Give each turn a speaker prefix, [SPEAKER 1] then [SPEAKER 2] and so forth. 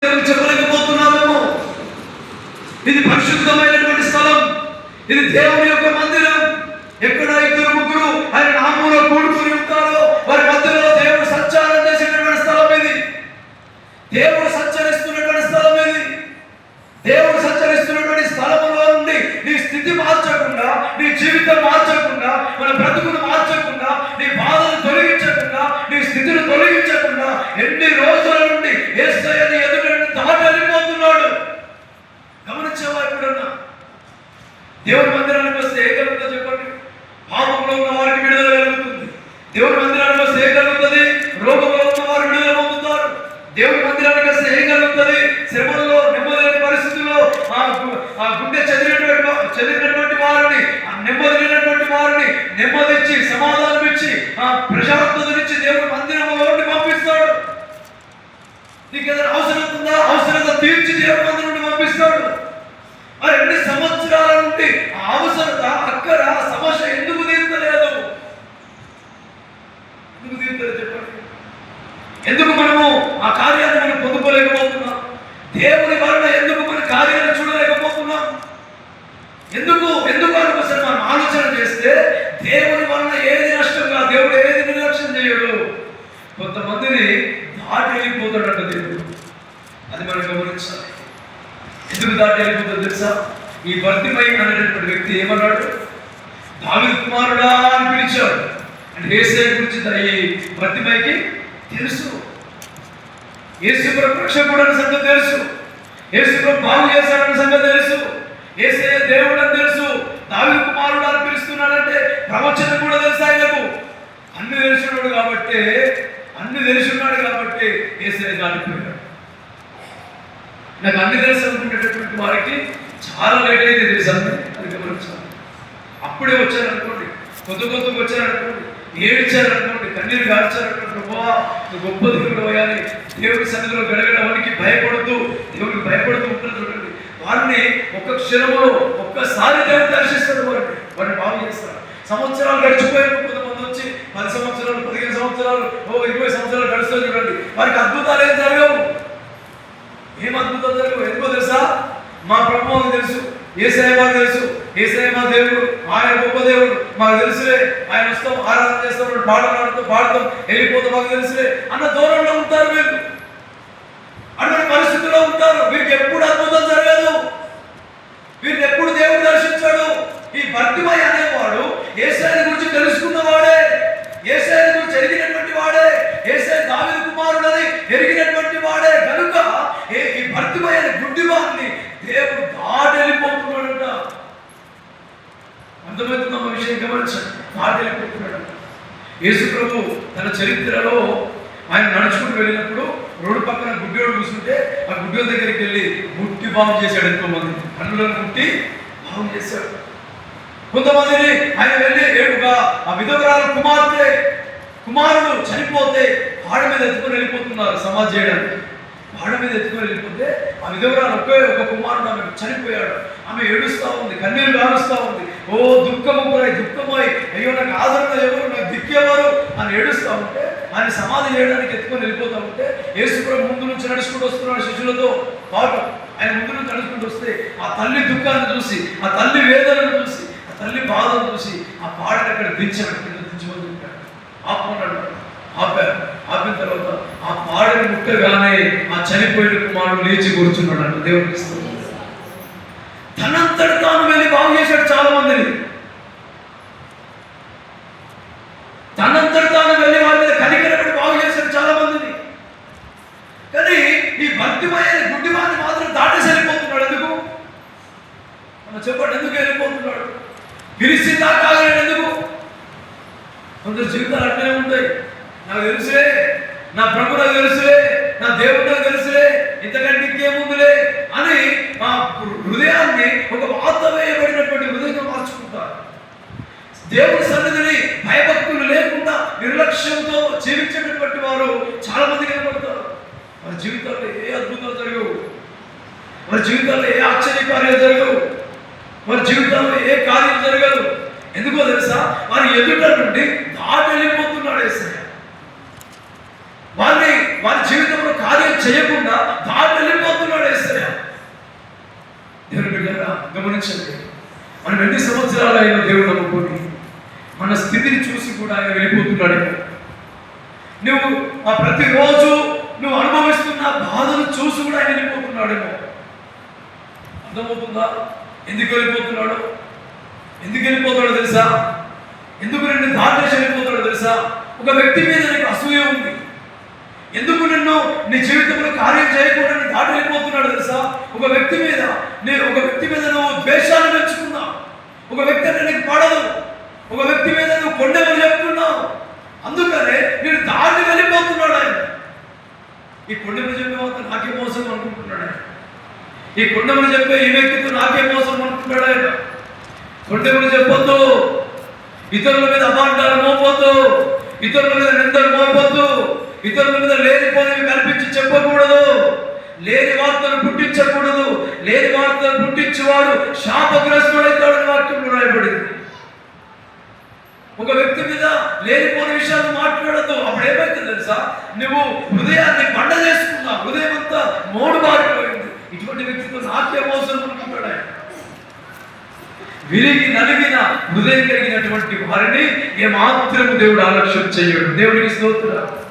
[SPEAKER 1] చెప్పలేకపోతున్నామేమో. ఇది పరిశుద్ధమైనటువంటి స్థలం, ఇది దేవుని యొక్క మందిరం. ఎక్కడ ఇద్దరు ముగ్గురు ఆయన నామములో కూడుకుని ఉంటారో వారి మధ్యలో దేవుడు సంచారం చేసేటటువంటి స్థలం ఇది. దేవుడు సంచరిస్తున్నటువంటి స్థలం ఇది. దేవుడు సంచరిస్తున్నటువంటి స్థలంలో నుండి నీ స్థితి మార్చకుండా, నీ జీవితం మార్చకుండా, మన బ్రతుకును మార్చకుండా, నీ బాధను తొలగించకుండా, నీ స్థితిని తొలగించకుండా ఎన్ని రోజుల నుండి యేసయ్యని ఎదుట దాటి వెళ్ళిపోతున్నాడు. గమనించావా? ఎప్పుడన్నా దేవుని మందిరానికి వస్తే ఏ కలుగుతుందో చెప్పండి? పాపంలో ఉన్న వారికి విడుదల కలుగుతుంది. దేవుని మందిరానికి వస్తే ఏ కలుగుతుంది? రోగంలో ఉన్న వారు విడుదల పొందుతారు. దేవుని మందిరానికి వస్తే ఏం కలుగుతుంది? శ్రమలలో, నెమ్మది లేని పరిస్థితుల్లో ఆ గుండె చెదిరినటువంటి వారిని, ఆ నెమ్మది లేనటువంటి వారిని నెమ్మదిచ్చి, సమాధానం ఇచ్చి, ఆ ప్రశాంతతనిచ్చి దేవుని మందిరంలో పంపిస్తాడు. నీకు ఏదైనా అవసరం ఉందా? అవసరత తీర్చి దేవుని మందిరం నుండి పంపిస్తాడు. మరి ఎన్ని సంవత్సరాల నుండి ఆ అవసరత, అక్కడ సమస్య ఎందుకు తీర్చలేదు? ఎందుకు తీర్చలేదు చెప్పండి? ఎందుకు మనము ఆ కార్యాన్ని మనం పొందుకోలేకపోతున్నాం? దేవుని వలన ఎందుకు మన కార్యాన్ని చూడలేకపోతున్నాం? ఎందుకు అనుకోసం మనం ఆలోచన చేస్తే దేవుని వలన ఏది నష్టంగా, దేవుడు ఏది నిర్లక్ష్యం చేయడు. కొంతమందిని దాటి వెళ్ళిపోతాడంట దేవుడు. అది మనం గమనించాలి. ఎందుకు దాటి వెళ్ళిపోతాడు తెలుసా? ఈ బర్తిమై అనేటటువంటి వ్యక్తి ఏమన్నాడు? దావీదు కుమారుడా అని పిలిచాడు. అంటే యేసయ్య గురించి ఈ బర్తిమైకి తెలుసు. యేసుప్రభు రక్షకుడని సంగతి తెలుసు. యేసుప్రభు బాగు చేశాడని సంగతి తెలుసు. యేసయ్య దేవుడు అని తెలుసు. దావీదు కుమారుడు అని పిలుస్తున్నాడంటే ప్రవచనం కూడా తెలుసు ఆయనకు. అన్ని తెలిసినాడు కాబట్టి యేసయ్య దాటిపోయాడు. నాకు అన్ని తెలుసు అనుకునేటటువంటి వారికి చాలా లేట్ అయితే తెలుసు. అది గమనించాలి. అప్పుడే వచ్చారనుకోండి, కొద్దిగా వచ్చారనుకోండి, ఏడ్చారనుకోండి, కన్నీరు గార్చారనుకోండి, ప్రభువా నువ్వు గొప్ప దేవుడు అయ్యాలి, దేవుడి సన్నిధిలో గడగడవానికి భయపడుతూ, దేవుడికి భయపడుతూ ఉంటారు చూడండి. వారిని ఒక్క క్షణంలో ఒక్కసారి దేవుడు దర్శిస్తాడు. వారిని బాగు చేస్తాడు. సంవత్సరాలు గడిచిపోయారు. కొంతమంది వచ్చి 10 సంవత్సరాలు, 15 సంవత్సరాలు, 20 సంవత్సరాలు గడుస్తుంది చూడండి. వారికి అద్భుతాలు ఏం జరగవు. ఏం అద్భుతాలు జరగవు? ఎందుకో తెలుసా? మా ప్రభువుకు తెలుసు, యేసయ్య మాకు తెలుసు, యేసయ్య మా దేవుడు, ఆయన గొప్ప దేవుడు మాకు తెలుసులే, ఆయన వస్తాం, ఆరాధన చేస్తాం, పాడతాం, వెళ్ళిపోతాం, మాకు తెలుసులే అన్న దూరంలో ఉంటారు. వీళ్ళు అటువంటి పరిస్థితుల్లో ఉంటారు. వీరికి ఎప్పుడు అద్భుతం జరగదు. వీరిని ఎప్పుడు దేవుడు దర్శించాడు. ఈ బర్తిమై అనేవాడు యేసయ్య గురించి తెలుసుకున్నవాడే, యేసయ్య గురించి ఎరిగినటువంటి వాడే, యేసయ్య దావీదు కుమారుడని ఎరిగినటువంటి వాడే కనుక ఈ బర్తిమై అనే గుడ్డివాడిని దేవుడు దాటి వెళ్ళిపోతున్నాడంట. అర్థమవుతున్న విషయం గమనించండి. దాటి వెళ్ళిపోతున్నాడంట. యేసు ప్రభు తన చరిత్రలో ఆయన నడుచుకుంటూ వెళ్ళినప్పుడు రోడ్డు పక్కన గుడ్డివాడు కూర్చుంటే ఆ గుడ్డివాడి దగ్గరికి వెళ్ళి ముట్టి బాగు చేశాడు. ఎంతో మంది కన్నులను ముట్టి బాగు చేశాడు. కొంతమందిని ఆయన వెళ్ళి ఏడుగా ఆ విధవరాల కుమారుడు చనిపోతే వాడి మీద ఎత్తుకొని వెళ్ళిపోతున్నారు సమాధి చేయడానికి. వాడి మీద ఎత్తుకొని వెళ్ళిపోతే ఆ విధవరాలు ఒక కుమారుడు ఆమె చనిపోయాడు. ఆమె ఏడుస్తూ ఉంది, కన్నీరు గారుస్తూ ఉంది. ఓ దుఃఖమై అయ్యో నాకు ఆదరణ ఎవరు, నాకు దిక్కేవారు అని ఏడుస్తూ ఉంటే ఆయన సమాధి చేయడానికి ఎత్తుకొని వెళ్ళిపోతూ ఉంటే యేసుప్రభు ముందు నుంచి నడుచుకుంటూ వస్తున్నాడు శిష్యులతో పాటు. ఆయన ముందు నుంచి నడుచుకుంటూ వస్తే ఆ తల్లి దుఃఖాన్ని చూసి, ఆ తల్లి వేదనను చూసి, ఆ తల్లి బాధను చూసి ఆ పాడని అక్కడ దించమని చెప్పాడు. ఆపమన్నాడు. ఆపిన తర్వాత ఆ పాడని ముట్టగానే ఆ చనిపోయిన కుమారుడు లేచి కూర్చున్నాడు అంట. దేవుడికి తనంతట తాను వెళ్ళి బాగు చేశాడు చాలా మందిని. తనంతట తాను వెళ్ళి వారి మీద కనికరపడి బాగు చేశాడు చాలా మందిని. కానీ ఈ బర్తిమై గుడ్డివాడిని మాత్రం దాటేసి వెళ్ళిపోతున్నాడు. ఎందుకు చెప్పండి? ఎందుకు వెళ్ళిపోతున్నాడు? పిలిచి దాటాగలేడు. ఎందుకు? కొందరు జీవితాలు అట్లనే ఉంటాయి. నాకు తెలుసులే, నా ప్రభు నాకు తెలుసులే, నా దేవుడు నాకు తెలుసులే, ఇంతకంటే ఇంకేముందులే అని ఆ హృదయాన్ని ఒక వాత వేయబడినటువంటి హృదయంగా మార్చుకుంటారు. దేవుడి సన్నిధిని భయభక్తులు లేకుండా నిర్లక్ష్యంతో జీవించేటటువంటి వారు చాలా మంది కనబడతారు. వారి జీవితాల్లో ఏ అద్భుతాలు జరగవు, వారి జీవితాల్లో ఏ ఆశ్చర్యకార్యాలు జరగవు, వారి జీవితాల్లో ఏ కార్యం జరగదు. ఎందుకో తెలుసా? వారి ఎదుట నుండి దాటి వెళ్ళిపోతున్నాడు యేసయ్య. వారి జీవితంలో కార్యం చేయకుండా దాటి మనం ఎన్ని సంవత్సరాలు అయినా దేవుడు నమ్ముకొని మన స్థితిని చూసి కూడా ఆయన వెళ్ళిపోతున్నాడు. నువ్వు ఆ ప్రతిరోజు నువ్వు అనుభవిస్తున్న బాధను చూసి కూడా ఆయన వెళ్ళిపోతున్నాడేమో. అర్థమవుతుందా? ఎందుకు వెళ్ళిపోతున్నాడు? ఎందుకు వెళ్ళిపోతాడో తెలుసా? ఎందుకు నిన్ను దాటేసి వెళ్ళిపోతాడో తెలుసా? ఒక వ్యక్తి మీద నీకు అసూయ ఉంది. ఎందుకు నిన్ను నీ జీవితంలో కార్యం చేయకుండా నేను దాటి వెళ్ళిపోతున్నాడు తెలుసా? ఒక వ్యక్తి మీద నువ్వు ద్వేషాన్ని పెంచుకున్నావు. ఒక వ్యక్తి అంటే నీకు పడదు. ఒక వ్యక్తి మీద నువ్వు కొండెమని చెప్తున్నావు. అందుకనే నేను దాటి వెళ్ళిపోతున్నాడు ఆయన. ఈ కొండెమని చెప్పే నాకే మోసం అనుకుంటున్నాడు ఆయన. ఈ కొండెమని చెప్పే ఈ వ్యక్తితో నాకే మోసం అనుకుంటున్నాడు ఆయన. కొండెమని చెప్పొద్దు. ఇతరుల మీద అభాండాలు మోపొద్దు. ఇతరుల మీద నిందలు మోపొద్దు. ఇతరుల మీద లేనిపోనివి కల్పించి చెప్పకూడదు. లేని వార్తను పుట్టించకూడదు. లేని వార్తను పుట్టించేవాడు శాపగ్రస్తుడైతాడని వాక్యంలో రాయబడింది. ఒక వ్యక్తి మీద లేనిపోని విషయాలు మాట్లాడద్దు. అప్పుడు ఏమైతుంది తెలుసా? నువ్వు హృదయాన్ని బండ చేసుకున్నావు. హృదయం అంతా మోడు బారిపోయింది. ఇటువంటి వ్యక్తితో నాకే మోసం అనుకుంటాడు ఆయన. విరిగి నలిగిన హృదయం కలిగినటువంటి వారిని ఏమాత్రము దేవుడు ఆలక్ష్యం చేయడు. దేవునికి స్తోత్రం.